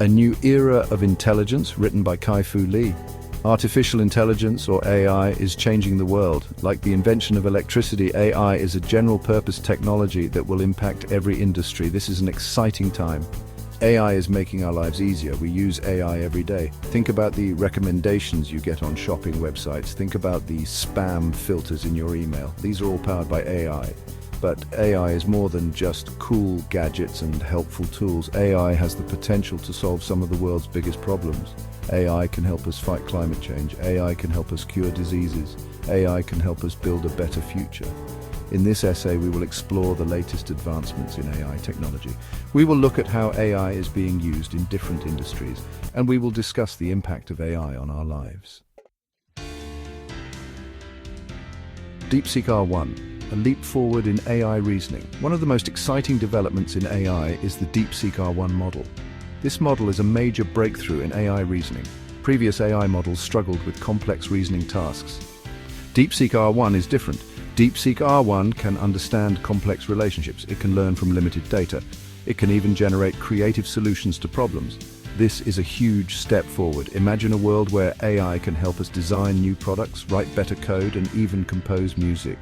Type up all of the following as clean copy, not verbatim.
A New Era of Intelligence, written by Kai-Fu Lee. Artificial intelligence, or AI, is changing the world. Like the invention of electricity, AI is a general-purpose technology that will impact every industry. This is an exciting time. AI is making our lives easier. We use AI every day. Think about the recommendations you get on shopping websites. Think about the spam filters in your email. These are all powered by AI. But AI is more than just cool gadgets and helpful tools. AI has the potential to solve some of the world's biggest problems. AI can help us fight climate change. AI can help us cure diseases. AI can help us build a better future. In this essay, we will explore the latest advancements in AI technology. We will look at how AI is being used in different industries, and we will discuss the impact of AI on our lives. DeepSeek R1, a leap forward in AI reasoning. One of the most exciting developments in AI is the DeepSeek R1 model. This model is a major breakthrough in AI reasoning. Previous AI models struggled with complex reasoning tasks. DeepSeek R1 is different. DeepSeek R1 can understand complex relationships. It can learn from limited data. It can even generate creative solutions to problems. This is a huge step forward. Imagine a world where AI can help us design new products, write better code, and even compose music.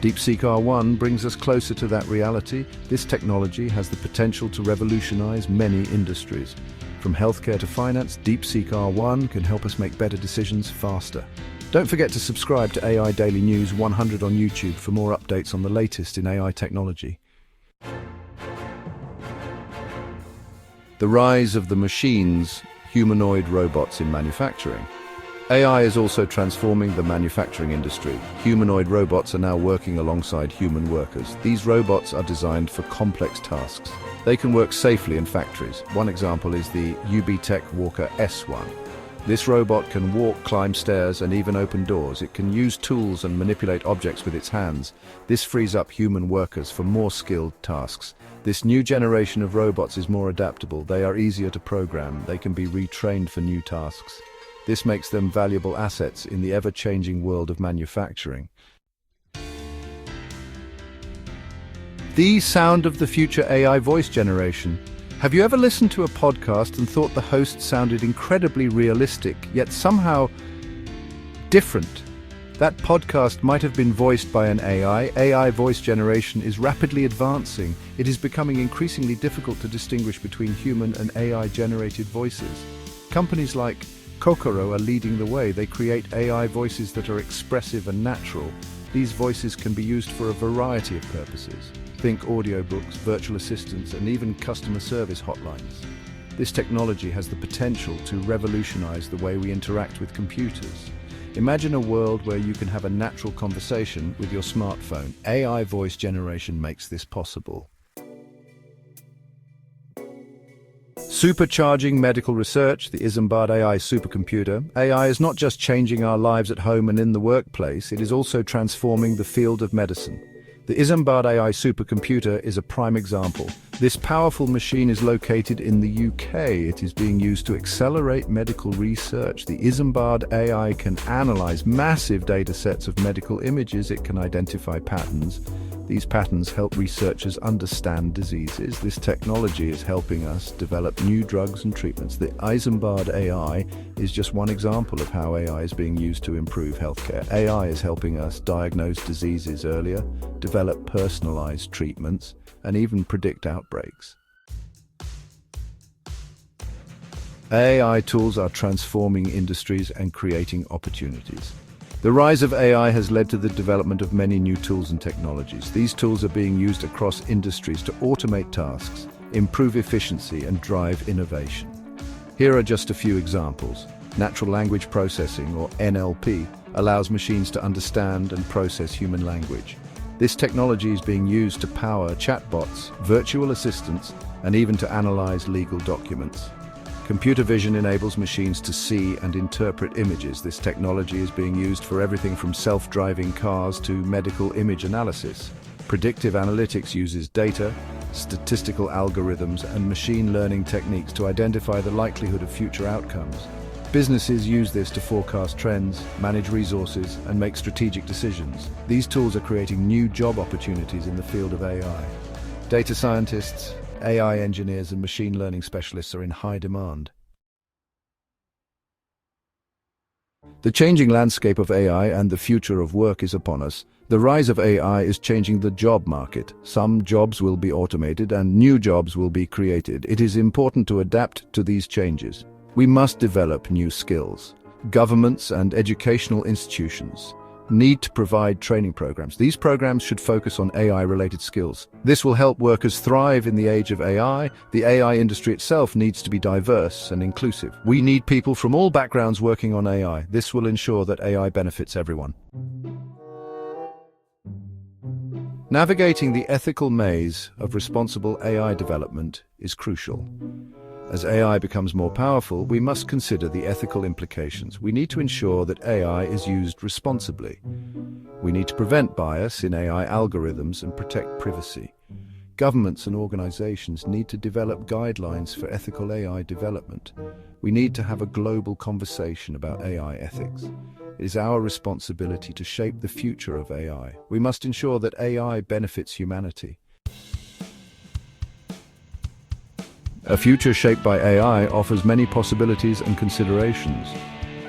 DeepSeek R1 brings us closer to that reality. This technology has the potential to revolutionize many industries. From healthcare to finance, DeepSeek R1 can help us make better decisions faster. Don't forget to subscribe to AI Daily News 100 on YouTube for more updates on the latest in AI technology. The rise of the machines, humanoid robots in manufacturing. AI is also transforming the manufacturing industry. Humanoid robots are now working alongside human workers. These robots are designed for complex tasks. They can work safely in factories. One example is the UBTech Walker S1. This robot can walk, climb stairs, and even open doors. It can use tools and manipulate objects with its hands. This frees up human workers for more skilled tasks. This new generation of robots is more adaptable. They are easier to program. They can be retrained for new tasks. This makes them valuable assets in the ever-changing world of manufacturing. The sound of the future AI voice generation. Have you ever listened to a podcast and thought the host sounded incredibly realistic, yet somehow different? That podcast might have been voiced by an AI. AI voice generation is rapidly advancing. It is becoming increasingly difficult to distinguish between human and AI-generated voices. Companies like Kokoro are leading the way. They create AI voices that are expressive and natural. These voices can be used for a variety of purposes. Think audiobooks, virtual assistants, and even customer service hotlines. This technology has the potential to revolutionize the way we interact with computers. Imagine a world where you can have a natural conversation with your smartphone. AI voice generation makes this possible. Supercharging medical research, the Isambard AI supercomputer. AI is not just changing our lives at home and in the workplace, it is also transforming the field of medicine. The Isambard AI supercomputer is a prime example. This powerful machine is located in the UK. It is being used to accelerate medical research. The Isambard AI can analyze massive data sets of medical images. It can identify patterns. These patterns help researchers understand diseases. This technology is helping us develop new drugs and treatments. The Isambard AI is just one example of how AI is being used to improve healthcare. AI is helping us diagnose diseases earlier, develop personalized treatments, and even predict outbreaks. AI tools are transforming industries and creating opportunities. The rise of AI has led to the development of many new tools and technologies. These tools are being used across industries to automate tasks, improve efficiency, and drive innovation. Here are just a few examples. Natural language processing, or NLP, allows machines to understand and process human language. This technology is being used to power chatbots, virtual assistants, and even to analyze legal documents. Computer vision enables machines to see and interpret images. This technology is being used for everything from self-driving cars to medical image analysis. Predictive analytics uses data, statistical algorithms, and machine learning techniques to identify the likelihood of future outcomes. Businesses use this to forecast trends, manage resources, and make strategic decisions. These tools are creating new job opportunities in the field of AI. Data scientists, AI engineers and machine learning specialists are in high demand. The changing landscape of AI and the future of work is upon us. The rise of AI is changing the job market. Some jobs will be automated and new jobs will be created. It is important to adapt to these changes. We must develop new skills. Governments and educational institutions need to provide training programs. These programs should focus on AI-related skills. This will help workers thrive in the age of AI. The AI industry itself needs to be diverse and inclusive. We need people from all backgrounds working on AI. This will ensure that AI benefits everyone. Navigating the ethical maze of responsible AI development is crucial. As AI becomes more powerful, we must consider the ethical implications. We need to ensure that AI is used responsibly. We need to prevent bias in AI algorithms and protect privacy. Governments and organizations need to develop guidelines for ethical AI development. We need to have a global conversation about AI ethics. It is our responsibility to shape the future of AI. We must ensure that AI benefits humanity. A future shaped by AI offers many possibilities and considerations.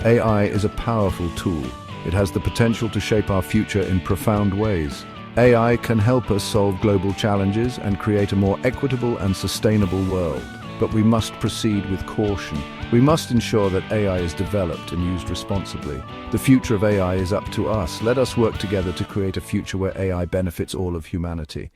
AI is a powerful tool. It has the potential to shape our future in profound ways. AI can help us solve global challenges and create a more equitable and sustainable world. But we must proceed with caution. We must ensure that AI is developed and used responsibly. The future of AI is up to us. Let us work together to create a future where AI benefits all of humanity.